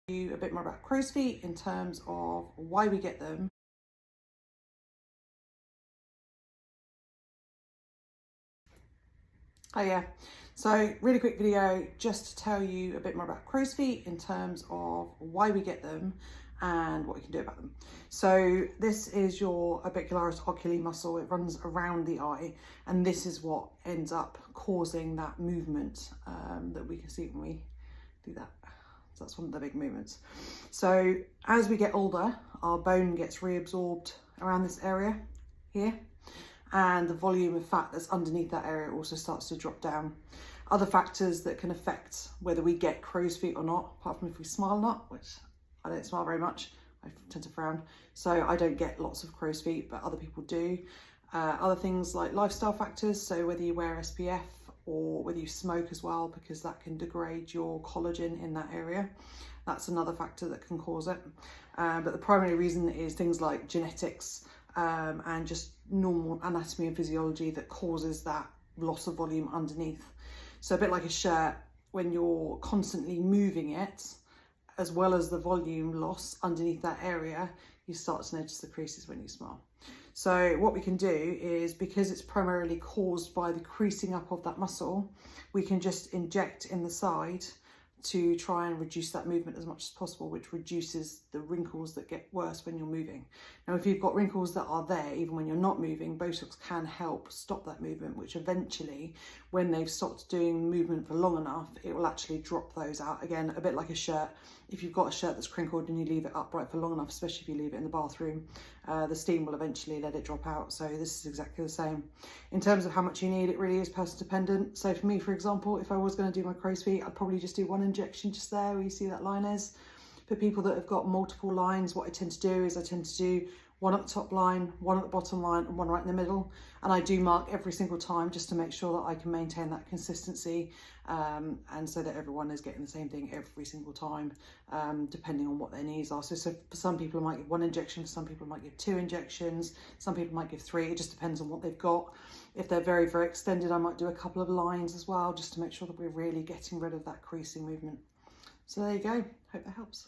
you a bit more about crow's feet in terms of why we get them. Oh yeah, so really quick video just to tell you a bit more about crow's feet in terms of why we get them and what we can do about them. So this is your orbicularis oculi muscle. It runs around the eye, and this is what ends up causing that movement that we can see when we do that. So that's one of the big movements. So as we get older, our bone gets reabsorbed around this area here, and the volume of fat that's underneath that area also starts to drop down. Other factors that can affect whether we get crow's feet or not, apart from if we smile or not, which I don't smile very much, I tend to frown, so I don't get lots of crow's feet, but other people do. Other things like lifestyle factors, so whether you wear SPF or whether you smoke as well, because that can degrade your collagen in that area. That's another factor that can cause it. But the primary reason is things like genetics and just normal anatomy and physiology that causes that loss of volume underneath. So a bit like a shirt, when you're constantly moving it, as well as the volume loss underneath that area, you start to notice the creases when you smile. So what we can do is, because it's primarily caused by the creasing up of that muscle, we can just inject in the side to try and reduce that movement as much as possible, which reduces the wrinkles that get worse when you're moving. Now, if you've got wrinkles that are there even when you're not moving, Botox can help stop that movement, which eventually, when they've stopped doing movement for long enough, it will actually drop those out. Again, a bit like a shirt. If you've got a shirt that's crinkled and you leave it upright for long enough, especially if you leave it in the bathroom, the steam will eventually let it drop out. So this is exactly the same. In terms of how much you need, it really is person dependent. So for me, for example, if I was going to do my crow's feet, I'd probably just do one injection just there where you see that line is. For people that have got multiple lines, what I tend to do is I tend to do one at the top line, one at the bottom line, and one right in the middle. And I do mark every single time just to make sure that I can maintain that consistency, and so that everyone is getting the same thing every single time, depending on what their needs are. So for some people, I might give one injection, for some people, I might give 2 injections, some people might give 3. It just depends on what they've got. If they're very, very extended, I might do a couple of lines as well, just to make sure that we're really getting rid of that creasing movement. So there you go. Hope that helps.